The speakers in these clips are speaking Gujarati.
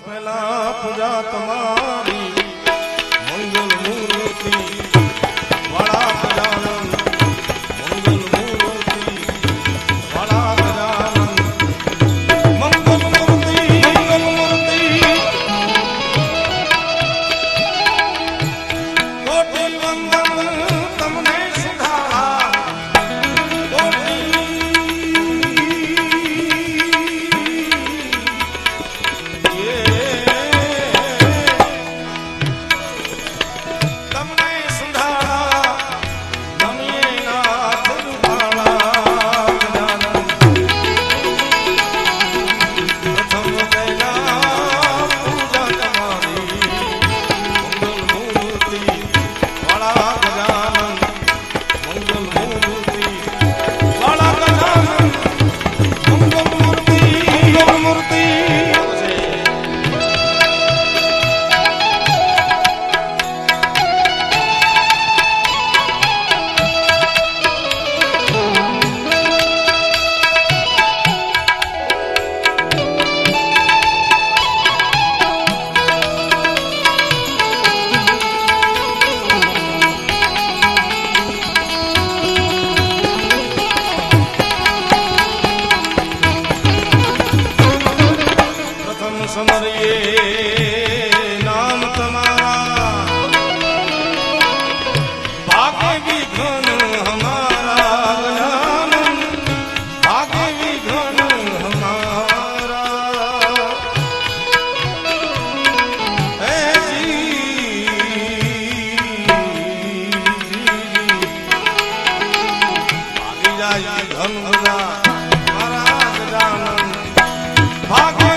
પહેલા પૂજા તમારી મંગલ મૂર્તિ વાળા ગજાનન મંગલ મૂર્તિ વાળા ગજાનન મંગલ મૂર્તિ કોટી વંદન તમને સુધારા समरिए नाम तुम्हारा भाग्य विघन हमारा गजानन भाग्य विघन हमारा है जी भागी जाए धन भरा हमारा गजानन भाग्य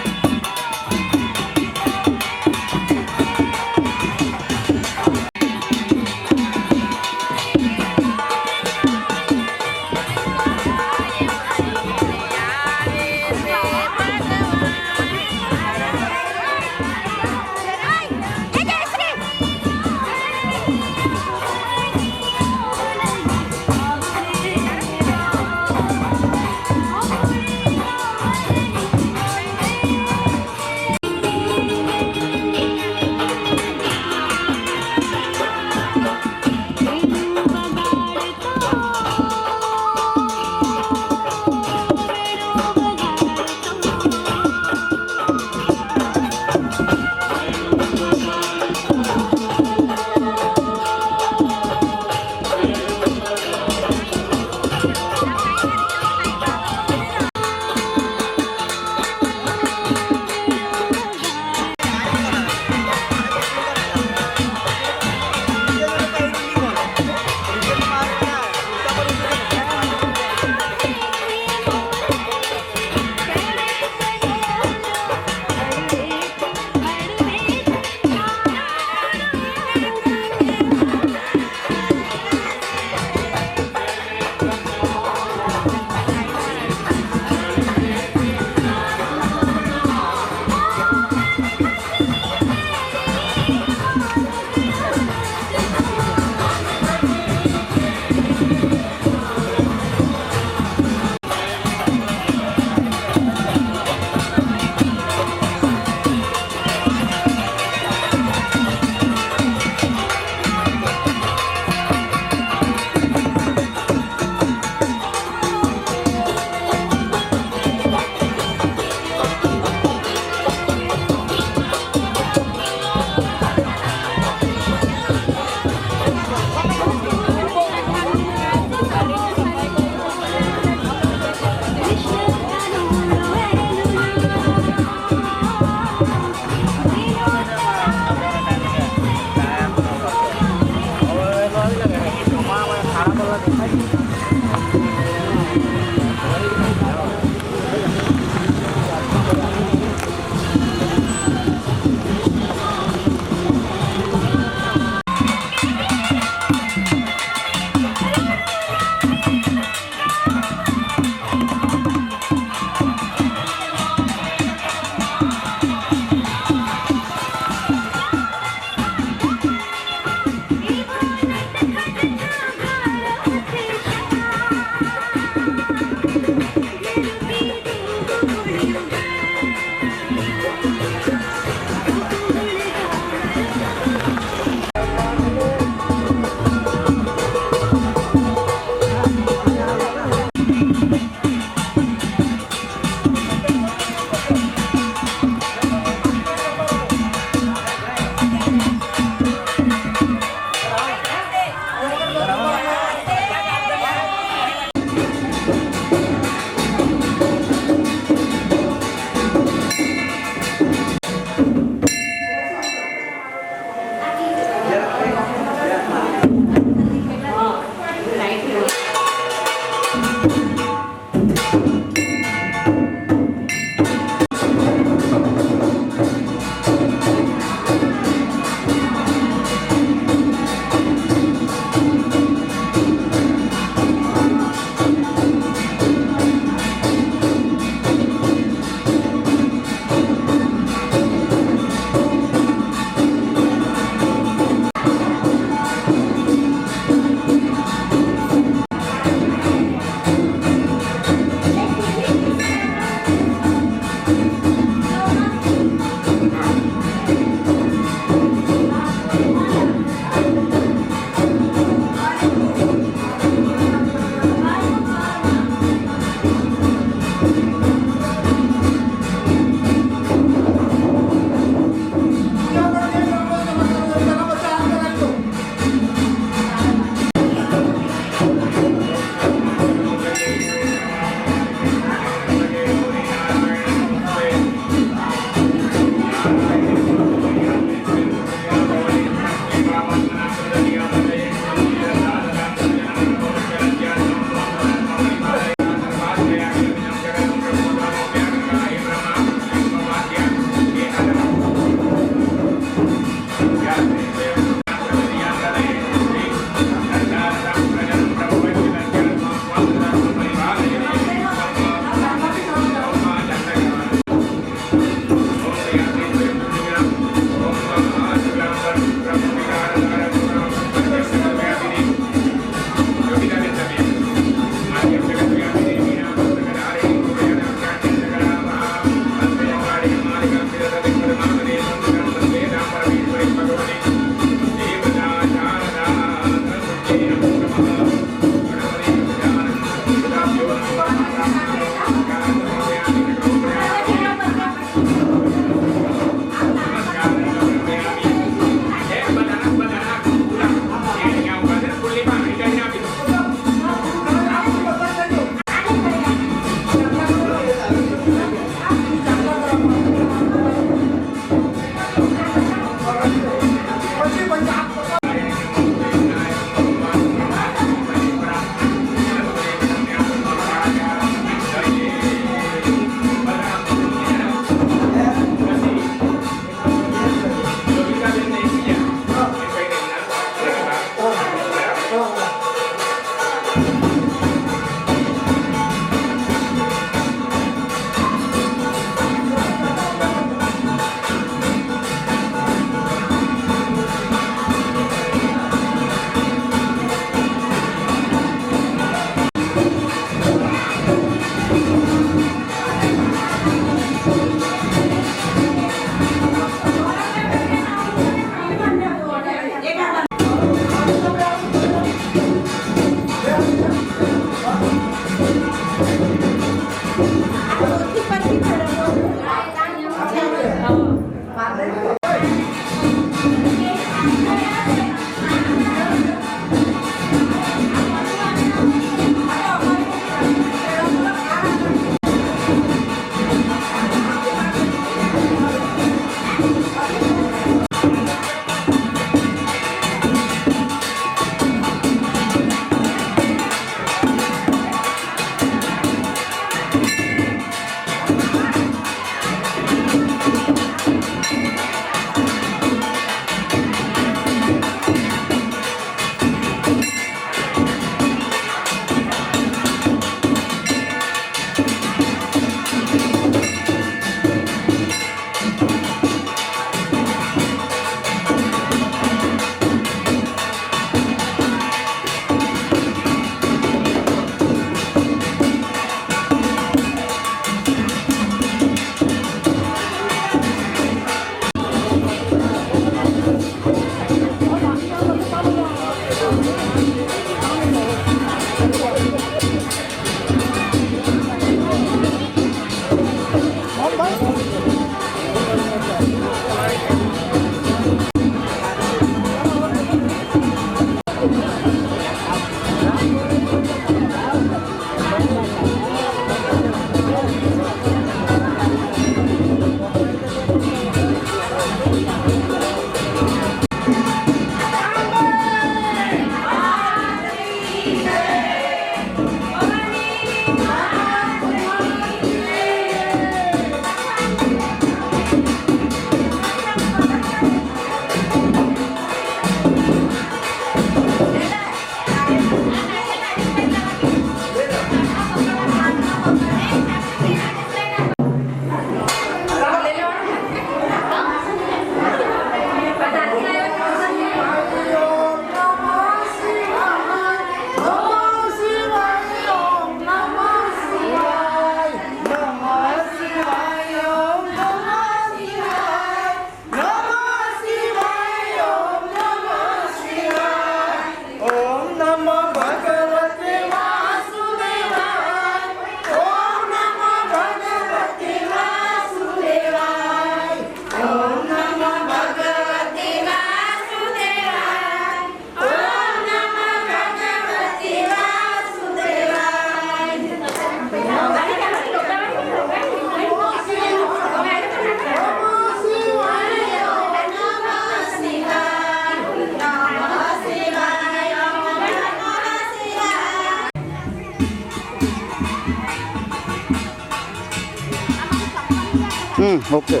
okay.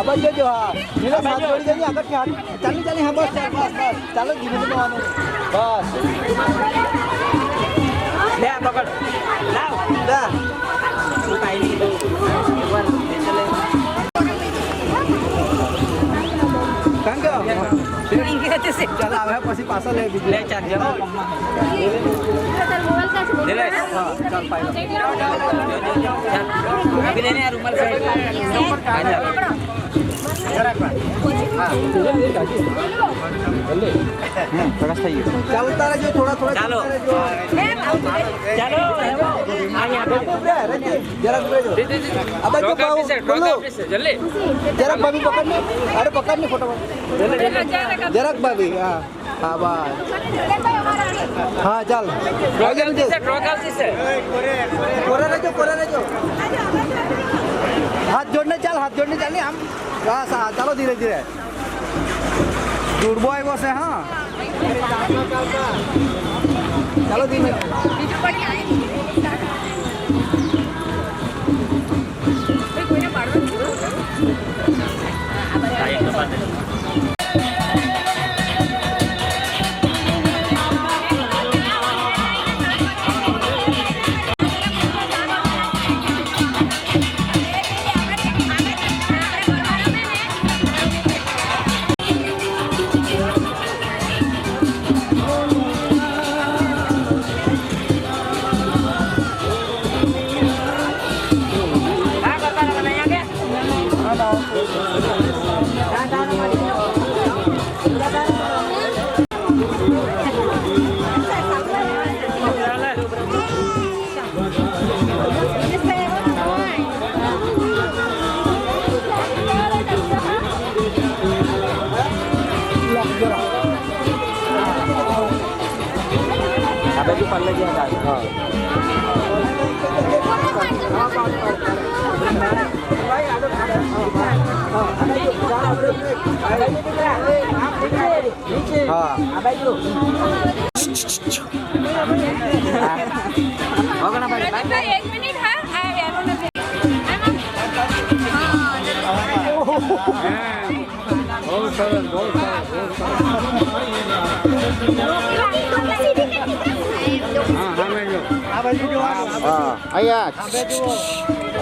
abang jojo ha. Ini satu jodi jadi agak kan. Cali ha bos bos. Calo gini dulu anu. Bos. Dah pokok. Dah. Dah. Suka ini itu. Iwan chale. Kangga. Ini sih. Cala है पसी पासा ले ले चार्जर ले ले चल पाइलो अभी लेने यार रुमाल से चलो तारा जो थोड़ा थोड़ा चलो चलो जरा अब जो बोलो जरा भाभी पकड़ने अरे पकड़ने फोटो जरा भाभी हाँ हाँ बाय हाँ चल कोरा जो हाथ जोड़ने चल हम बस हाँ चलो धीरे धीरे जुड़बो आएगो से हाँ चलो धीरे આ બાજુ પાલે ગયા હતા. હા આ બાજુ એક મિનિટ હા આ એનો નથી હા અહીંયા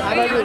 આ બાજુ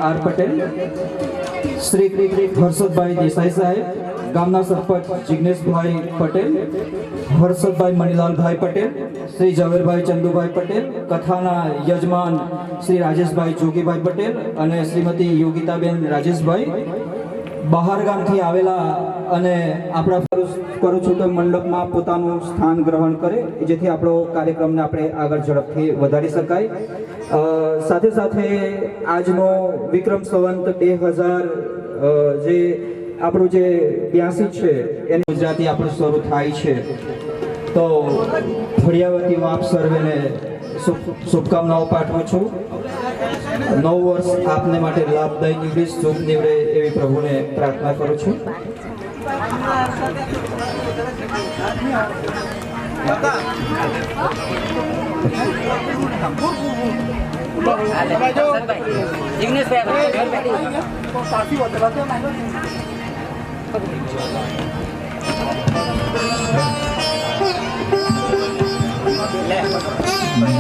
આર પટેલ, શ્રી હર્ષદભાઈ દેસાઈ સાહેબ, ગામના સરપંચ જિગ્નેશભાઈ પટેલ, હર્ષદભાઈ મણિલાલભાઈ પટેલ, શ્રી ઝવેરભાઈ ચંદુભાઈ પટેલ, કથાના યજમાન શ્રી રાજેશભાઈ જોગીભાઈ પટેલ અને શ્રીમતી યોગિતાબેન રાજેશભાઈ, બહાર ગામથી આવેલા અને આપણા કરું છું કે મંડપમાં પોતાનું સ્થાન ગ્રહણ કરે જેથી આપણો કાર્યક્રમને આપણે આગળ ઝડપથી વધારી શકાય. સાથે સાથે આજનો વિક્રમ સંવંત 2000 જે આપણું જે 82 છે એની ગુજરાતી આપણું શરૂ થાય છે. તો ફળિયા વતીમાં આપ સર્વેને શુભકામનાઓ પાઠવું છું. નવું વર્ષ આપને માટે લાભદાયી નીવડે, શુભ નીવડે એવી પ્રભુને પ્રાર્થના કરું છું.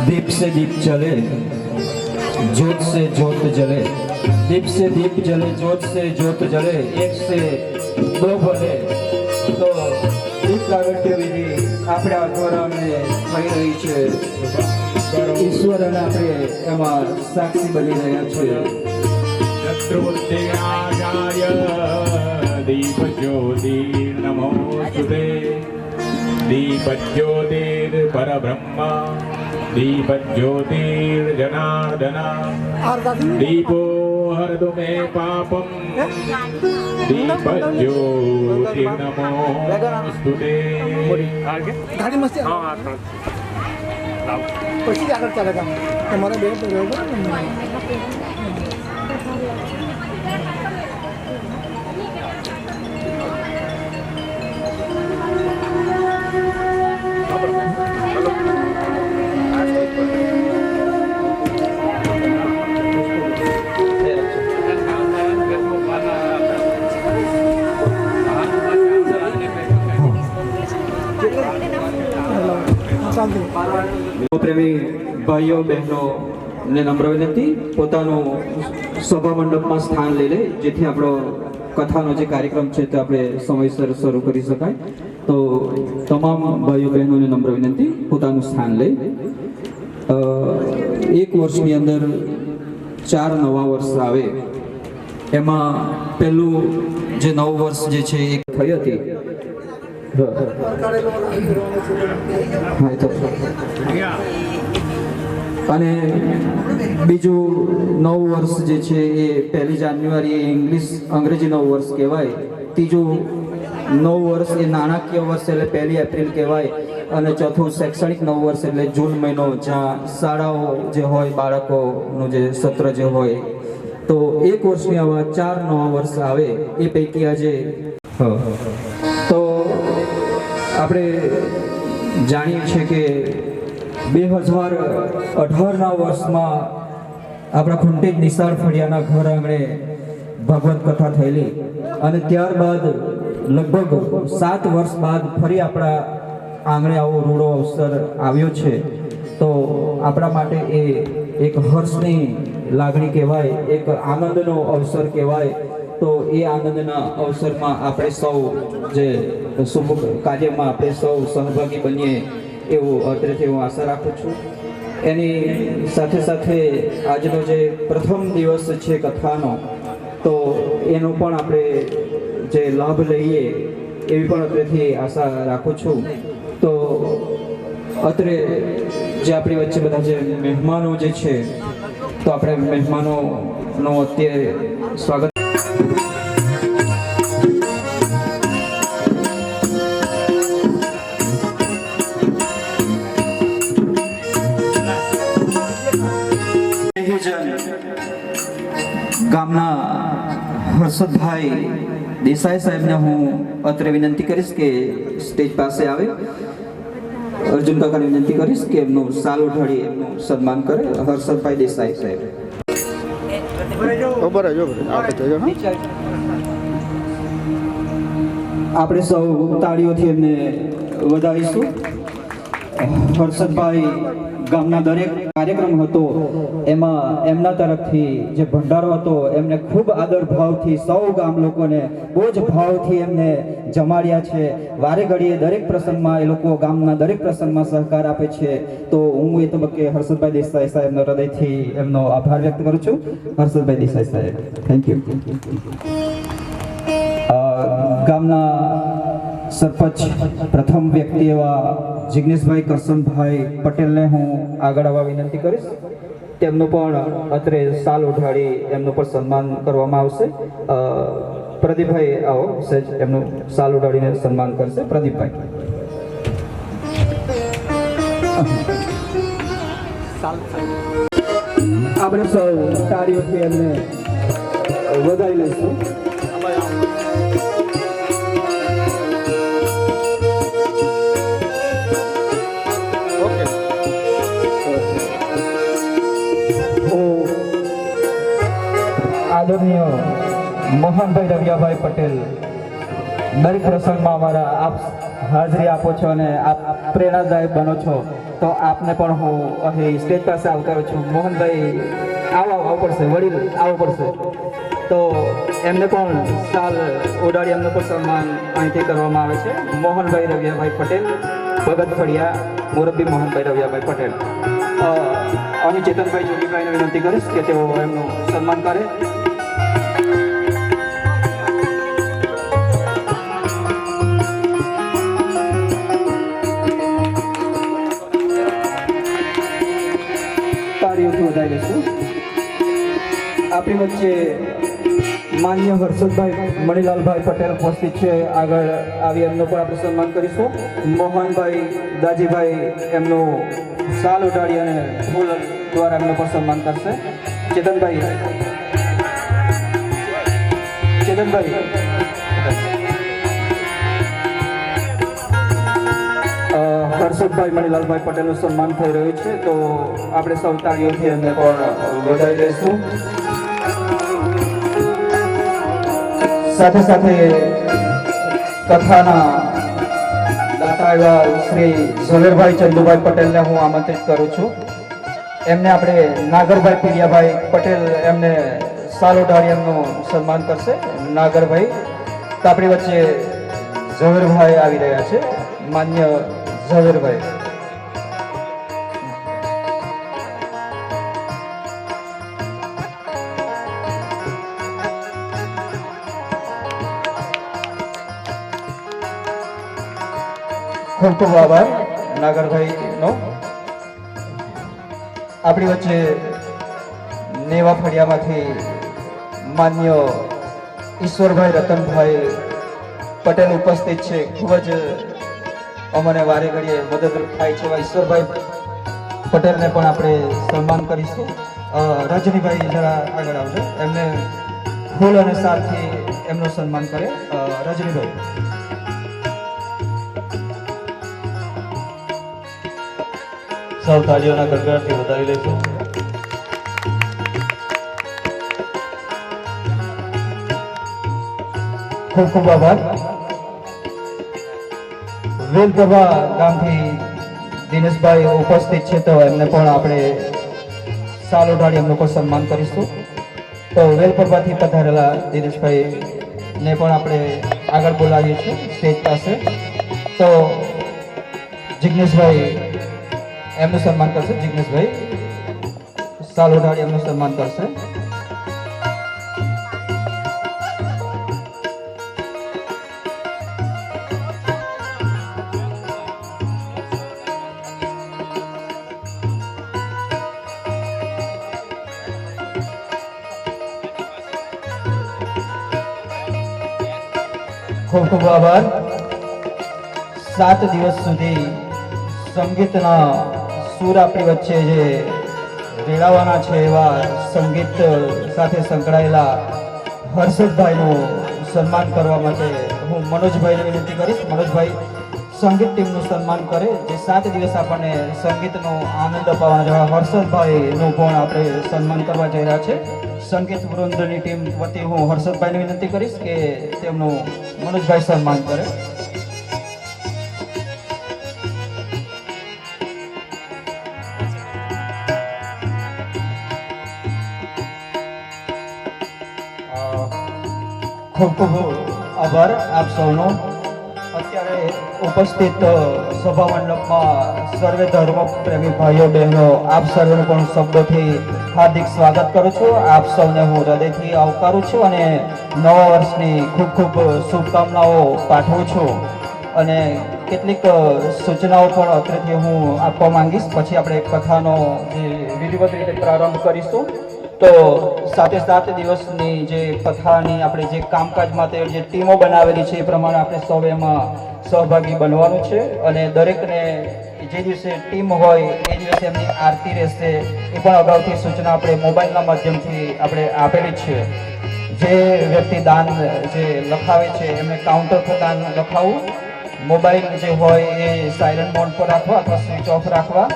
दीप से दीप जले, ज्योत से ज्योत जले, दीप से दीप जले, ज्योत से ज्योत जले, एक से दो भले. तो દીપ પ્રાગટ્ય વિધિ આપણા દ્વારાને થઈ રહી છે. ઈશ્વર અને આપણે એમાં સાક્ષી બની રહ્યા છીએ. શત્રુબુદ્ધિરાજાય દીપ જ્યોતિ નમોસ્તુતે. દીપ જ્યોતિર પરબ્રહ્મ, દીપ જ્યોતિર જનાર્દન, દીપો હરતુ મે પાપમ, દીપ જ્યોતિર નમોસ્તુતે. ગાડી મસ્ત પછી આગળ ચાલે કામ તમારે બે પ્રેમી ભાઈઓ બહેનો ને નમ્ર વિનંતી પોતાનું સભા મંડપમાં સ્થાન લઈ લે જેથી આપણો કથાનો જે કાર્યક્રમ છે તે આપણે સમયસર શરૂ કરી શકાય. તો તમામ ભાઈઓ બહેનોને નમ્ર વિનંતી પોતાનું સ્થાન લઈ. એક વર્ષની અંદર 4 નવા વર્ષ આવે એમાં પહેલું જે નવું વર્ષ જે છે એ થઈ હતી. અને બીજું નવું વર્ષ જે છે એ 1 જાન્યુઆરી અંગ્રેજી નવું વર્ષ કહેવાય. ત્રીજું નવું વર્ષ એ નાણાકીય વર્ષ એટલે 1 એપ્રિલ કહેવાય. અને ચોથું શૈક્ષણિક નવું વર્ષ એટલે જૂન મહિનો જ્યાં શાળાઓ જે હોય બાળકોનું જે સત્ર જે હોય. તો એક વર્ષની આવા 4 નવા વર્ષ આવે એ પૈકી આજે તો આપણે જાણીએ છીએ કે 2018ના વર્ષમાં આપણા ખુંટેજ નિસાર ફળિયાના ઘર આંગણે ભગવત કથા થયેલી અને ત્યારબાદ લગભગ 7 વર્ષ બાદ ફરી આપણા આંગણે આવો રૂડો અવસર આવ્યો છે. તો આપણા માટે એ એક હર્ષની લાગણી કહેવાય, એક આનંદનો અવસર કહેવાય. તો એ આનંદના અવસરમાં આપણે સૌ જે શુભ કાર્યમાં આપણે સૌ સહભાગી બનીએ એવું અત્રેથી હું આશા રાખું છું. એની સાથે સાથે આજનો જે પ્રથમ દિવસ છે કથાનો તો એનો પણ આપણે જે લાભ લઈએ એવી પણ અત્રેથી આશા રાખું છું. તો અત્રે જે આપણી વચ્ચે બધા જે મહેમાનો જે છે તો આપણે મહેમાનોનો અત્યારે સ્વાગત. ગામના હર્ષદભાઈ દેસાઈ સાહેબને હું અત્રે વિનંતી કરીશ કે સ્ટેજ પાસે આવે. અર્જુન કાકાને વિનંતી કરીશ કે એમનું સાલ ઉઠાડી એમનું સન્માન કરે. હર્ષદભાઈ દેસાઈ સાહેબ આપણે સૌ તાળીઓથી એમને વધાવીશું. હર્ષદભાઈ ગામના દરેક કાર્યક્રમ હતો એમાં એમના તરફથી જે ભંડારો હતો એમને ખૂબ આદર ભાવથી સૌ ગામ લોકોને બહુ જ ભાવથી એમને જમાડ્યા છે. વારે ઘડીએ દરેક પ્રસંગમાં એ લોકો ગામના દરેક પ્રસંગમાં સહકાર આપે છે. તો હું એ તબક્કે હર્ષદભાઈ દેસાઈ સાહેબનો હૃદયથી એમનો આભાર વ્યક્ત કરું છું. હર્ષદભાઈ દેસાઈ સાહેબ, થેન્ક યુ. ગામના સરપંચ પ્રથમ વ્યક્તિ એવા જિગ્નેશભાઈ કરશનભાઈ પટેલને હું આગળ આવવા વિનંતી કરીશ. તેમનું પણ અત્રે સાલ ઉઠાડી એમનું પણ સન્માન કરવામાં આવશે. પ્રદીપભાઈ આવો સહેજ એમનું સાલ ઉઠાડીને સન્માન કરશે. પ્રદીપભાઈ આપણે સૌ તાળીઓથી એમને વધાવી લઈશું. આદરણીય મોહનભાઈ રવિયાભાઈ પટેલ, દરેક પ્રસંગમાં અમારા આપ હાજરી આપો છો અને આપ પ્રેરણાદાયક બનો છો, તો આપને પણ હું અહીં સ્ટેજ પાસે આવકારું છું. મોહનભાઈ આવવું પડશે, વડીલ આવવું પડશે. તો એમને પણ સાલ ઉડાડી એમનું પણ સન્માન અહીંથી કરવામાં આવે છે. મોહનભાઈ રવિયાભાઈ પટેલ, ભગત ફળિયા, મોરબી મોહનભાઈ રવિયાભાઈ પટેલ. અહીં ચેતનભાઈ જોગીભાઈને વિનંતી કરીશ કે તેઓ એમનું સન્માન કરે. તાળીઓથી વધાવી લઈશું. આપણી વચ્ચે માન્ય હર્ષદભાઈ મણિલાલભાઈ પટેલ ઉપસ્થિત છે. આગળ આવી એમનું પણ આપણે સન્માન કરીશું. મોહનભાઈ દાજીભાઈ એમનું સાલ ઉડાડી અને ફૂલ દ્વારા એમનું પણ સન્માન કરશે. ચેતનભાઈ હર્ષદભાઈ મણિલાલભાઈ પટેલનું સન્માન થઈ રહ્યું છે. તો આપણે સૌ તાળીઓથી એમને પણ વધાવી લઈશું. સાથે સાથે કથાના દાતા એવા શ્રી ઝવેરભાઈ ચંદુભાઈ પટેલને હું આમંત્રિત કરું છું. એમને આપણે નાગરભાઈ પીડિયાભાઈ પટેલ એમને સાલ ઉડાડી એમનું સન્માન કરશે. નાગરભાઈ, તો આપણી વચ્ચે ઝવેરભાઈ આવી રહ્યા છે. માન્ય ઝવેરભાઈ, ખૂબ ખૂબ આભાર નાગરભાઈનો. આપણી વચ્ચે નેવા ફળિયામાંથી માન્ય ઈશ્વરભાઈ રતનભાઈ પટેલ ઉપસ્થિત છે. ખૂબ જ અમને વારે ઘડીએ મદદરૂપ થાય છે એવા ઈશ્વરભાઈ પટેલને પણ આપણે સન્માન કરીશું. રજનીભાઈ જરા આગળ આવજો, એમને ફૂલ અને સાલથી એમનું સન્માન કરે. રજનીભાઈ, સૌ તાળીઓના ગણગણાટથી વધાવી લઈશું. ખૂબ ખૂબ આભાર. વેલપ્રભા ગામથી દિનેશભાઈ ઉપસ્થિત છે, તો એમને પણ આપણે સાલ ઉડાડી એમનું પણ સન્માન કરીશું. તો વેલપ્રભાથી પધારેલા દિનેશભાઈને પણ આપણે આગળ બોલાવીએ છીએ સ્ટેજ પાસે. તો જિગ્નેશભાઈ એમનું સન્માન કરશે. જિગ્નેશભાઈ સાલ ઉડાડી એમનું સન્માન કરશે. ખૂબ ખૂબ આભાર. 7 દિવસ સુધી સંગીતના સૂર આપણી વચ્ચે જે રેડાવાના છે એવા સંગીત સાથે સંકળાયેલા હર્ષદભાઈનું સન્માન કરવા માટે હું મનોજભાઈને વિનંતી કરીશ. મનોજભાઈ સંગીત ટીમનું સન્માન કરે, જે 7 દિવસ આપણને સંગીતનો આનંદ અપાવવાના જેવા હર્ષદભાઈનું પણ આપણે સન્માન કરવા જઈ રહ્યા છે. સંગીત વૃંદની ટીમ વતી હું હર્ષદભાઈને વિનંતી કરીશ કે તેમનું મનોજભાઈ સન્માન કરે. ખૂબ ખૂબ આભાર આપ સૌનો. અત્યારે ઉપસ્થિત સભા મંડપમાં સર્વે ધર્મ પ્રેમી ભાઈઓ બહેનો આપ સર્વેનું પણ શબ્દોથી હાર્દિક સ્વાગત કરું છું. આપ સૌને હું હૃદયથી આવકારું છું અને નવા વર્ષની ખૂબ ખૂબ શુભકામનાઓ પાઠવું છું. અને કેટલીક સૂચનાઓ પણ અત્રેથી હું આપવા માંગીશ. પછી આપણે કથાનો જે વિધિવત રીતે પ્રારંભ કરીશું. તો 7 દિવસની જે કથાની આપણે જે કામકાજ માટે જે ટીમો બનાવેલી છે એ પ્રમાણે આપણે સૌ એમાં સહભાગી બનવાનું છે. અને દરેકને જે દિવસે ટીમ હોય એ દિવસે એમની આરતી રહેશે એ પણ અગાઉથી સૂચના આપણે મોબાઈલના માધ્યમથી આપણે આપેલી છે. જે વ્યક્તિ દાન જે લખાવે છે એમને કાઉન્ટર પર દાન લખાવવું, મોબાઈલ જે હોય એ સાયલન્ટ મોડ પર રાખવા અથવા સ્વિચ ઓફ રાખવા.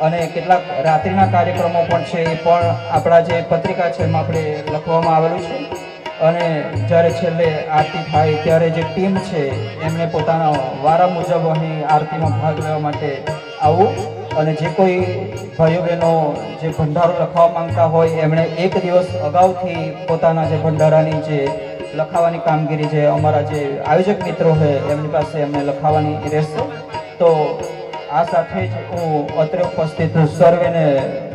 અને કેટલાક રાત્રિના કાર્યક્રમો પણ છે એ પણ આપણા જે પત્રિકા છે એમાં આપણે લખવામાં આવેલું છે. અને જ્યારે છેલ્લે આરતી થાય ત્યારે જે ટીમ છે એમણે પોતાના વારા મુજબ અહીં આરતીમાં ભાગ લેવા માટે આવવું. અને જે કોઈ ભાઈઓ બહેનો જે ભંડારો લખાવવા માંગતા હોય એમણે એક દિવસ અગાઉથી પોતાના જે ભંડારાની જે લખાવાની કામગીરી જે અમારા જે આયોજક મિત્રો છે એમની પાસે એમને લખાવાની રહેશે. તો આ સાથે જ હું અત્રે ઉપસ્થિત સર્વેને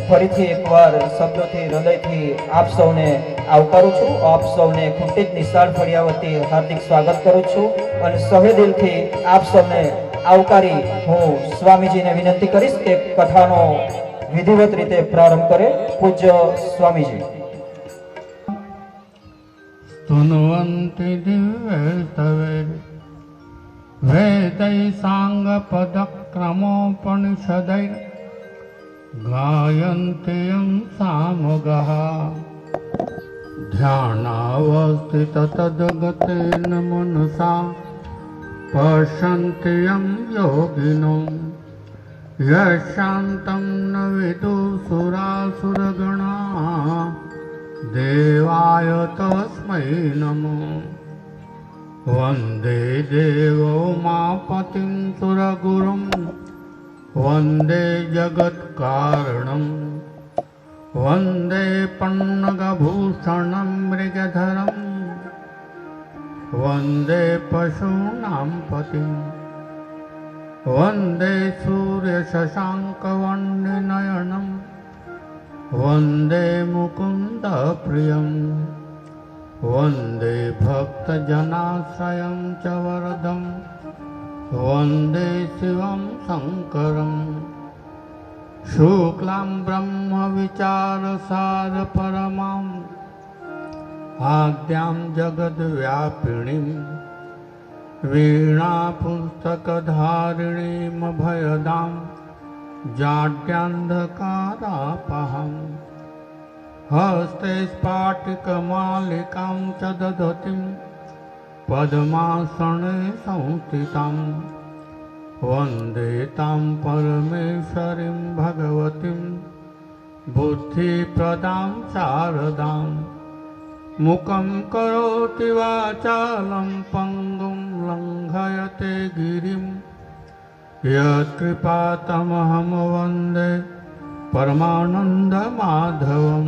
ફરીથી એકવાર શબ્દોથી હૃદયથી આપ સૌને આવકારું છું. આપ સૌને ખૂંટીજ નિશાળ ફળિયા વતી હાર્દિક સ્વાગત કરું છું. અને સહે દિલથી આપ સૌને આવકારી હું સ્વામીજીને વિનંતી કરીશ કે કથાનો વિધિવત રીતે પ્રારંભ કરે. પૂજ્ય સ્વામીજી. स्तुन्वन्ति दिव्यस्तवे वेदै साङ्गपदक्रमोपनिषदैः गायन्ति यं सामगः ध्यानावस्थिततद्गतेन मनसा पश्यन्ति यं योगिनो यशान्तं न विदुसुरासुरगणा देवाय तस्मै नमो. वन्दे देवोमापतिं सुरगुरुं वन्दे जगत्कारणं वन्दे पन्नगभूषणं मृगधरं वन्दे पशूनां पतिं वन्दे सूर्यशशाङ्कवन्निनयनं वन्दे मुकुन्दप्रियं वन्दे भक्तजनाश्रयं च वरदं वन्दे शिवं शङ्करं. शुक्लां ब्रह्मविचारसारपरमां आद्यां जगद्व्यापिणीं वीणापुस्तकधारिणीमभयदां जाड्यान्धकारापहम् हस्ते स्फाटिकमालिकां च दधतीं पद्मासने संस्थितां वन्दे तां परमेश्वरीं भगवतीं बुद्धिप्रदां शारदां. मुखं करोति वाचालं पङ्गुं लङ्घयते गिरिं यत्कृपातमहं वन्दे परमानन्दमाधवं.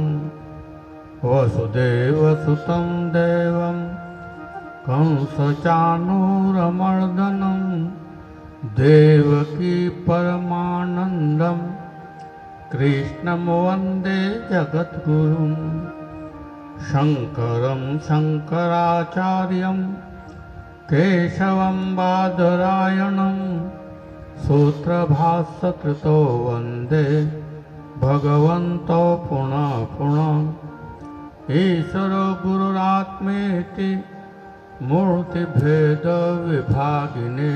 वसुदेवसुतं देवं कंसचाणूरमर्दनं देवकी परमानन्दं कृष्णं वन्दे जगद्गुरुं. शङ्करं शङ्कराचार्यं केशवं बादरायणं सूत्रभाष्यकृतो वन्दे भगवन्तो पुनः पुनः. ईश्वरो गुरुरात्मेति मूर्तिभेदविभागिने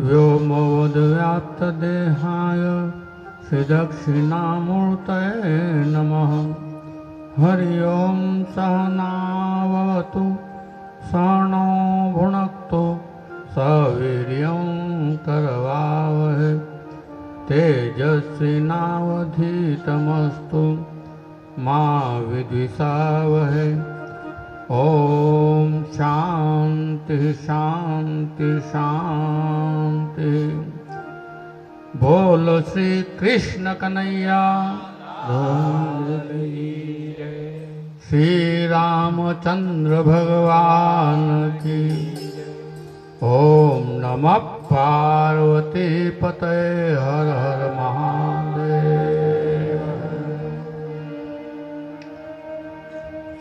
व्योमवद्व्याप्तदेहाय श्रीदक्षिणामूर्तये नमः. हरि ओं सहनावतु सहनो भुनक्तु सवीर्यं करवावहै तेजस्विनावधीतमस्तु मा विद्विषावहै. ओम शांति शांति शांति. बोल श्री कृष्ण कन्हैया श्री रामचंद्र भगवान की। ओम नमः पार्वती पते हर हर महादेव।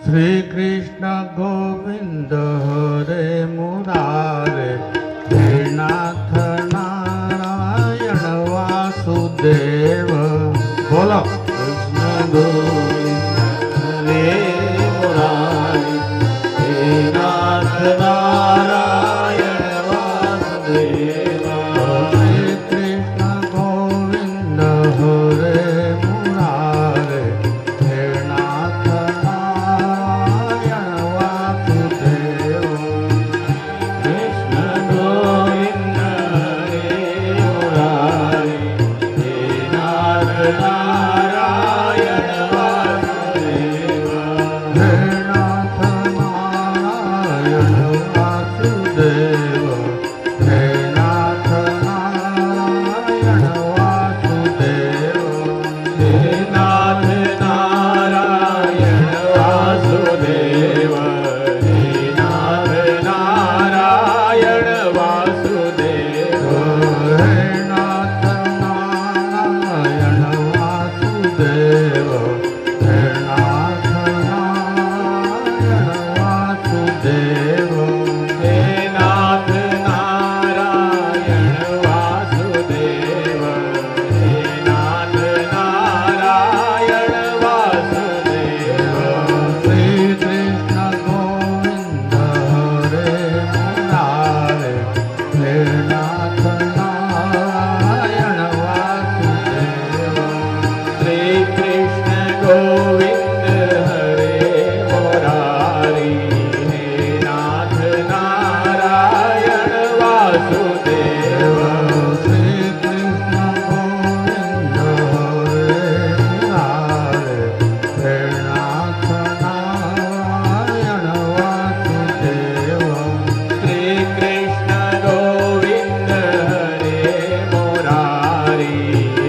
श्री कृष्ण गोविंद हरे मुरारे, हे नाथ नारायण वासुदेव। बोलो कृष्ण गोविंद हरे मुरारे, हे नाथ नारायण वासुदेव। श्री कृष्ण गोविंद हरे मुरारे, हे नाथ नारायण वासुदेव। कृष्ण गोविंद हरे मुरारे, हे नाथ नारायण वासुदेव। हे नाथ नारायण वासुदेव, हे नाथ नारायण वासुदेव। हे नाथ नारायण वासुदेव, हे नाथ नारायण वासुदेव। हे नाथ नारायण वासुदेव, हे नाथ नारायण वासुदेव। हे नाथ नारायण वासुदेव, हे नाथ नारायण वासुदेव। श्री कृष्ण गोविंद हरे मुरारे, हे नाथ नारायण वासुदेव। श्री कृष्ण गोविंद हरे मुरारी, हे नाथ नारायण वासुदेव। श्री कृष्ण गोविंद हरे मुरारे, हे नाथ नारायण वासुदेव। श्री कृष्ण गोविंद हरे मुरारी,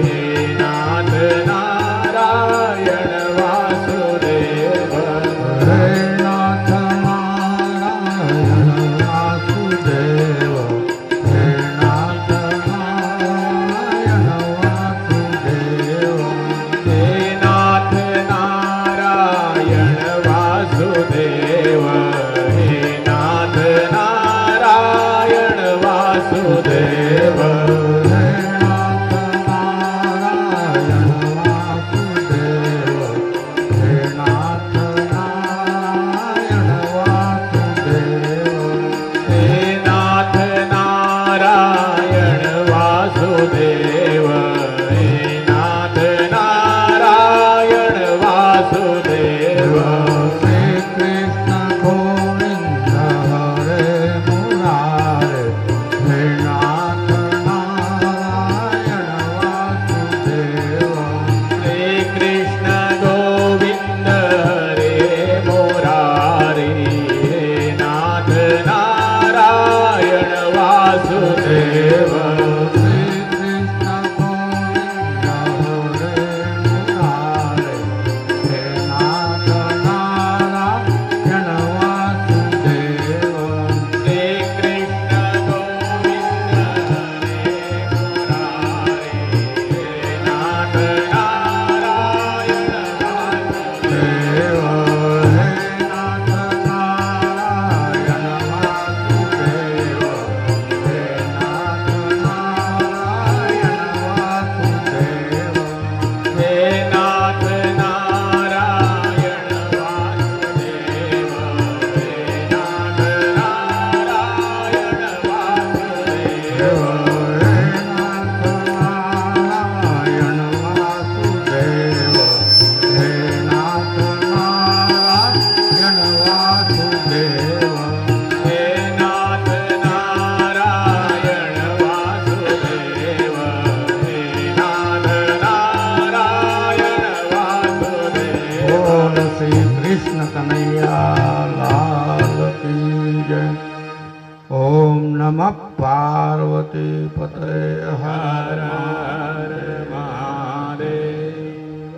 हे नाथ नारायण वासुदेव। हे नाथ नारायण वासुदेव, हे नाथ नारायण वासुदेव। हे नाथ नारायण वासुदेव, हे नाथ नारायण वासुदेव। हे नाथ नारायण वासुदेव, हे नाथ नारायण वासुदेव। हे नाथ नारायण वासुदेव, हे नाथ नारायण वासुदेव। श्री कृष्ण गोविंद हरे मुरारे, हे नाथ नारायण वासुदेव। श्री कृष्ण गोविंद हरे मुरारी, हे नाथ नारायण वासुदेव। श्री कृष्ण गोविंद हरे मुरारे, हे नाथ नारायण वासुदेव। श्री कृष्ण गोविंद हरे मुरारे, हे नाथ नारायण वासुदेव। हे नाथ नारायण वासुदेव, हे नाथ नारायण वासुदेव। हे नाथ नारायण वासुदेव, हे नाथ नारायण वासुदेव। हे नाथ नारायण वासुदेव, हे नाथ नारायण वासुदेव। हे नाथ नारायण वासुदेव, हे नाथ नारायण वासुदेव। बोल श्री कृष्ण कन्हैया लाल की जय। ओम नमः पार्वती पते हर हर महादेव।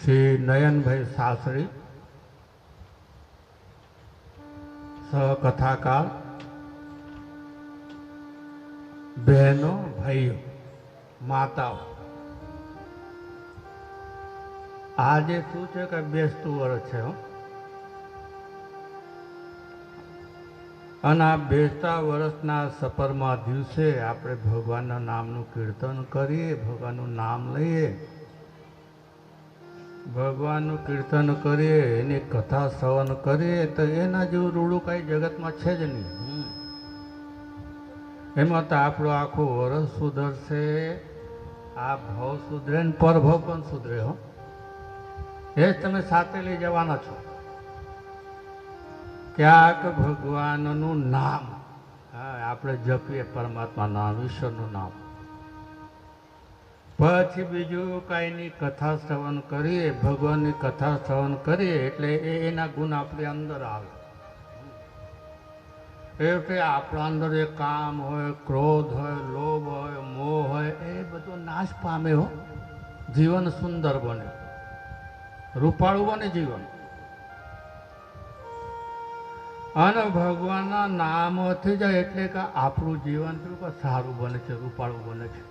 શ્રી નયનભાઈ શાસ્ત્રી, સહકથાકાર, બહેનો, ભાઈઓ, માતાઓ, આજે શું છે કે બેસતું વર્ષ છે હો. અને આ બેસતા વર્ષના સપરમાં દિવસે આપણે ભગવાનના નામનું કીર્તન કરીએ, ભગવાનનું નામ લઈએ, ભગવાનનું કીર્તન કરીએ, એની કથા શ્રવણ કરીએ તો એના જેવું રૂડું કાંઈ જગતમાં છે જ નહીં. એમાં તો આપણું આખું વર્ષ સુધરશે, આ ભાવ સુધરે ને પરભાવ પણ સુધરે હો. એ જ તમે સાથે લઈ જવાના છો. ક્યાંક ભગવાનનું નામ, હા, આપણે જપીએ પરમાત્મા નામ, ઈશ્વરનું નામ, પછી બીજું કાંઈની કથા શ્રવણ કરીએ, ભગવાનની કથા શ્રવણ કરીએ એટલે એના ગુણ આપણી અંદર આવે. એટલે આપણા અંદર જે કામ હોય, ક્રોધ હોય, લોભ હોય, મોહ હોય, એ બધો નાશ પામે હો. જીવન સુંદર બને, રૂપાળું બને જીવન. અને ભગવાનના નામથી જાય એટલે કે આપણું જીવન સારું બને છે, રૂપાળું બને છે.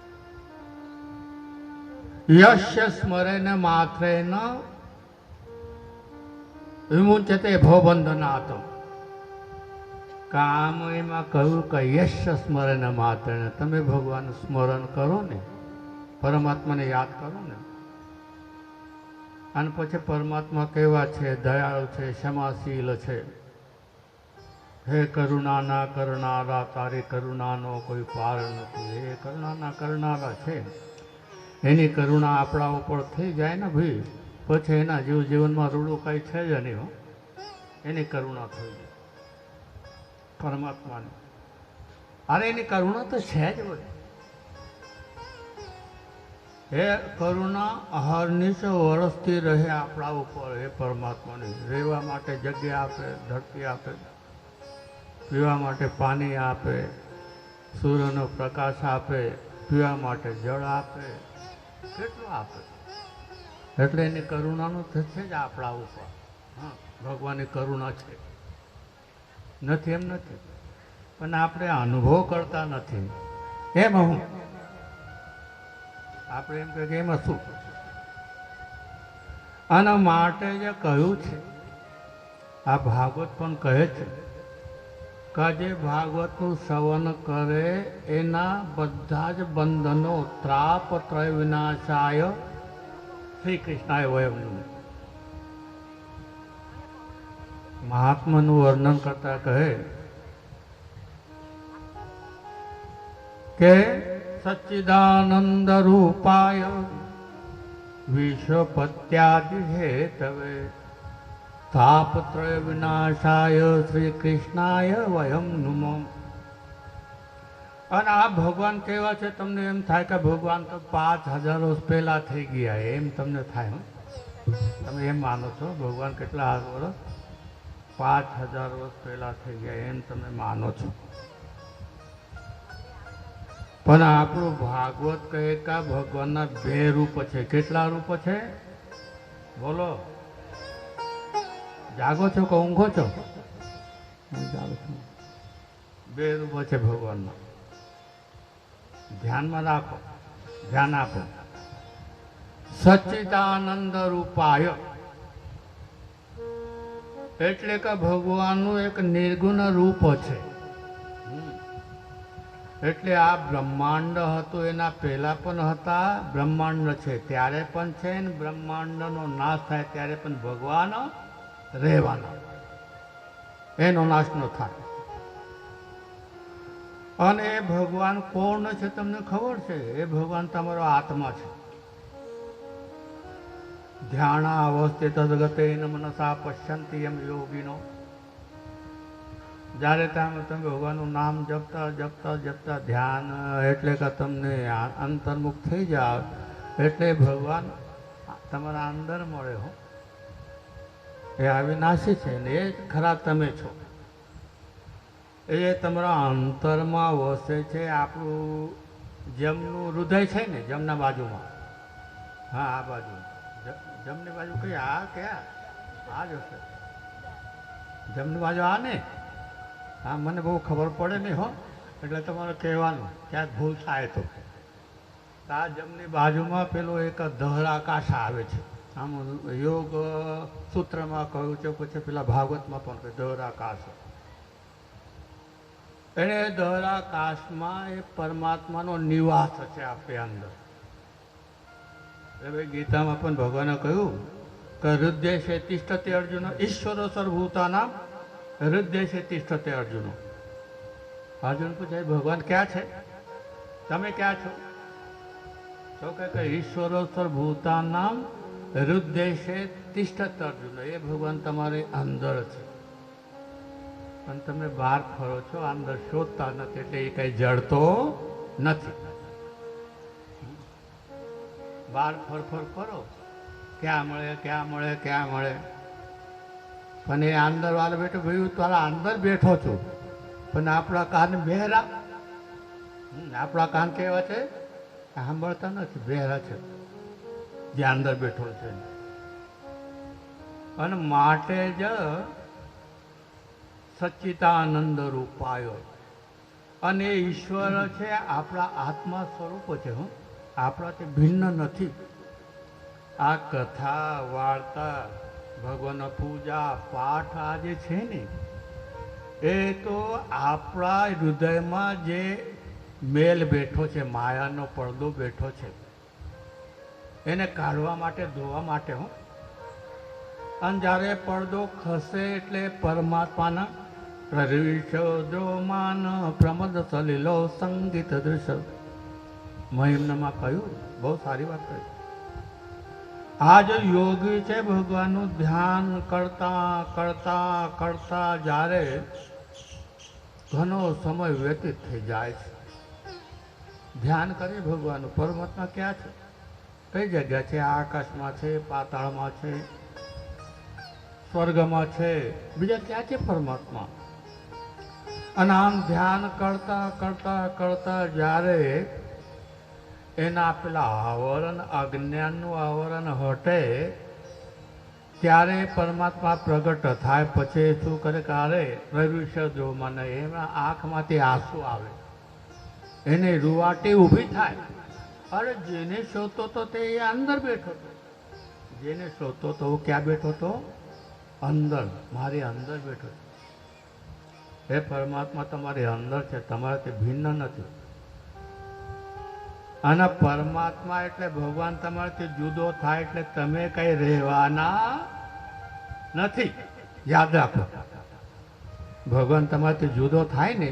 યશ્ય સ્મરેન માત્રેન વિમુચ્યતે ભવબંધનાથ. કામ એમાં કહ્યું કે યશ્ય સ્મરેન માત્રેન, તમે ભગવાનનું સ્મરણ કરો ને, પરમાત્માને યાદ કરો ને, અને પછી પરમાત્મા કેવા છે, દયાળુ છે, ક્ષમાશીલ છે. હે કરુણાના કરનારા, તારી કરુણાનો કોઈ પાર નથી. હે કરુણાના કરનારા છે, એની કરુણા આપણા ઉપર થઈ જાય ને ભાઈ, પછી એના જીવનમાં રૂડું કાંઈ છે જ નહીં હો. એની કરુણા થઈ જાય પરમાત્માની. અરે એની કરુણા તો છે જ બધે. હે કરુણા અહર્નિશ વરસતી રહે આપણા ઉપર. હે પરમાત્માની રહેવા માટે જગ્યા આપે, ધરતી આપે, પીવા માટે પાણી આપે, સૂર્યનો પ્રકાશ આપે, પીવા માટે જળ આપે, કેટલું આપે. એટલે એની કરુણાનું છે જ આપણા ઉપર. હા, ભગવાનની કરુણા છે, નથી એમ નથી, પણ આપણે અનુભવ કરતા નથી. એમ હું આપણે એમ કે એમાં શું. આના માટે જે કહ્યું છે, આ ભાગવત પણ કહે છે કે જે ભાગવતનું શ્રવણ કરે એના બધા જ બંધનો ત્રાપત્રય વિનાશાય શ્રી કૃષ્ણાય વયમ. મહાત્માનું વર્ણન કરતા કહે કે સચ્ચિદાનંદ રૂપાય વિશ્વપત્યાદિ હેતવે તાપત્રય વિનાશાય શ્રી કૃષ્ણાય વયમ નુમો. અને આ ભગવાન કેવા છે, તમને એમ થાય કે ભગવાન તો 5000 વર્ષ પહેલા થઈ ગયા, એમ તમને થાય. તમે એમ માનો છો ભગવાન કેટલા વર્ષ? 5000 વર્ષ પહેલા થઈ ગયા, એમ તમે માનો છો. પણ આપણું ભાગવત કહે કે ભગવાનના 2 રૂપ છે. કેટલા રૂપ છે બોલો? જાગો છો કે ઊંઘો છો? જાગો છો. 2 રૂપ છે ભગવાનના. ધ્યાનમાં રાખો, ધ્યાન આપો. સચ્ચિદાનંદ રૂપાય એટલે કે ભગવાનનું એક નિર્ગુણ રૂપ છે. એટલે આ બ્રહ્માંડ હતું એના પહેલા પણ હતા, બ્રહ્માંડ છે ત્યારે પણ છે, ને બ્રહ્માંડનો નાશ થાય ત્યારે પણ ભગવાન રહેવાના, એનો નાશ ન થાય. અને એ ભગવાન કોણ છે તમને ખબર છે? એ ભગવાન તમારો આત્મા છે. ધ્યાન અવસ્થિત ગતેન મનસા પશ્યંતિ એમ યોગીનો. જ્યારે તમે ભગવાનનું નામ જપતા જપતા જપતા ધ્યાન એટલે કે તમને અંતર્મુખ થઈ જાઓ એટલે ભગવાન તમારા અંદર મળે હો. એ અવિનાશી છે ને એ ખરા તમે છો. એ તમારા અંતરમાં વસે છે. આપણું જમનું હૃદય છે ને, જમના બાજુમાં, હા આ બાજુ જમણી બાજુ કઈ આ ક્યાં આ જ હશે જમણી બાજુ આ ને હા મને બહુ ખબર પડે નહીં હો એટલે તમારે કહેવાનું ક્યાંક ભૂલ થાય તો આ જમણી બાજુમાં પેલો એક દહરાકાશ આવે છે આમ યોગ સૂત્રમાં કહ્યું છે પછી પેલા ભાગવતમાં પણ કહ્યું દહરાકાશ એને દહરાકાશમાં એ પરમાત્માનો નિવાસ છે આપણી અંદર એટલે ગીતામાં પણ ભગવાને કહ્યું કે હૃદય તિષ્ઠતે અર્જુન ઈશ્વરો સર્વભૂતાનામ હૃદય તિષ્ઠતે અર્જુનો અર્જુન પૂછે ભગવાન ક્યાં છે તમે ક્યાં છો તો કે ઈશ્વરો સર્વભૂતાનામ હૃદય તિષ્ઠત અર્જુન એ ભગવાન તમારી અંદર છે પણ તમે બહાર ફરો છો અંદર શોધતા નથી એટલે એ કઈ જડતો નથી બહાર ફરફર કરો ક્યાં મળે ક્યાં મળે ક્યાં મળે પણ એ અંદર વાળા બેઠો ભાઈ તારા અંદર બેઠો છું પણ આપણા કાન બહેરા આપણા કાન કેવા છે સાંભળતા નથી બહેરા છે જે અંદર બેઠો છે અને માટે જ સચ્ચિદાનંદ રૂપાયો અને ઈશ્વર છે આપણા આત્મા સ્વરૂપ છે હું આપણાથી ભિન્ન નથી આ કથા વાર્તા ભગવાન પૂજા પાઠ આ જે છે ને એ તો આપણા હૃદયમાં જે મેલ બેઠો છે માયાનો પડદો બેઠો છે એને કાઢવા માટે ધોવા માટે હું અને જ્યારે પડદો ખસે એટલે પરમાત્માના પ્રવિશોદ્રોમાન પ્રમદ સલીલો સંગીત દૃશ્ય મહિમનામાં કહ્યું બહુ સારી વાત કહી આ જો યોગી છે ભગવાનનું ધ્યાન કરતા કરતા કરતા જ્યારે ઘણો સમય વ્યતીત થઈ જાય છે ધ્યાન કરી ભગવાનનું પરમાત્મા ક્યાં છે કઈ જગ્યા છે આકાશમાં છે પાતાળમાં છે સ્વર્ગમાં છે બીજા ક્યાં છે પરમાત્મા અને આમ ધ્યાન કરતા કરતા કરતા જ્યારે એના પેલા આવરણ અજ્ઞાનનું આવરણ હટે ત્યારે પરમાત્મા પ્રગટ થાય પછી શું કરે કારે પ્રવિશ જો મને એમાં આંખમાંથી આંસુ આવે એને રૂવાટી ઊભી થાય અરે જેને શોધતો તો તે અંદર બેઠો હતો જેને શોધતો તો ક્યાં બેઠો હતો અંદર મારી અંદર બેઠો છે એ પરમાત્મા તમારી અંદર છે તમારાથી ભિન્ન નથી અને પરમાત્મા એટલે ભગવાન તમારાથી જુદો થાય એટલે તમે કઈ રહેવાના નથી યાદ રાખો ભગવાન તમારાથી જુદો થાય ને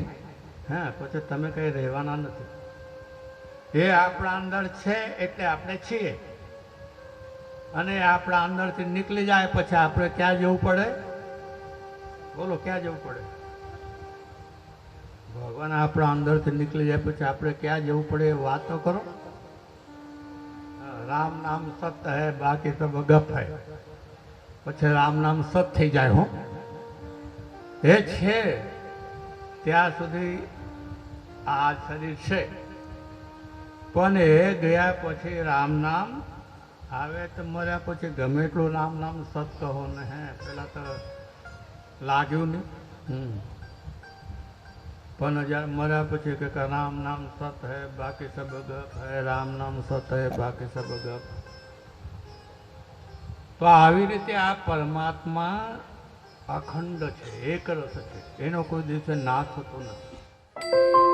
હા પછી તમે કઈ રહેવાના નથી એ આપણા અંદર છે એટલે આપણે છીએ અને આપણા અંદરથી નીકળી જાય પછી આપણે ક્યાં જવું પડે બોલો ક્યાં જવું પડે ભગવાન આપણા અંદરથી નીકળી જાય પછી આપણે ક્યાં જવું પડે એ વાત તો કરો રામ નામ સત્ય હે બાકી સબ ગપ હે પછી રામ નામ સત થઈ જાય હો એ છે ત્યાં સુધી આ શરીર છે પણ એ ગયા પછી રામ નામ આવે તો મર્યા પછી ગમે એટલું રામ નામ સત કહો ને હે પેલા તો લાગ્યું નહીં પણ જ્યારે મર્યા પછી કે રામ નામ સત હે બાકી સબ ગપ હે રામ નામ સત હે બાકી સબ ગપ તો આવી રીતે આ પરમાત્મા અખંડ છે એક રસ છે એનો કોઈ દિવસે નાશ થતો નથી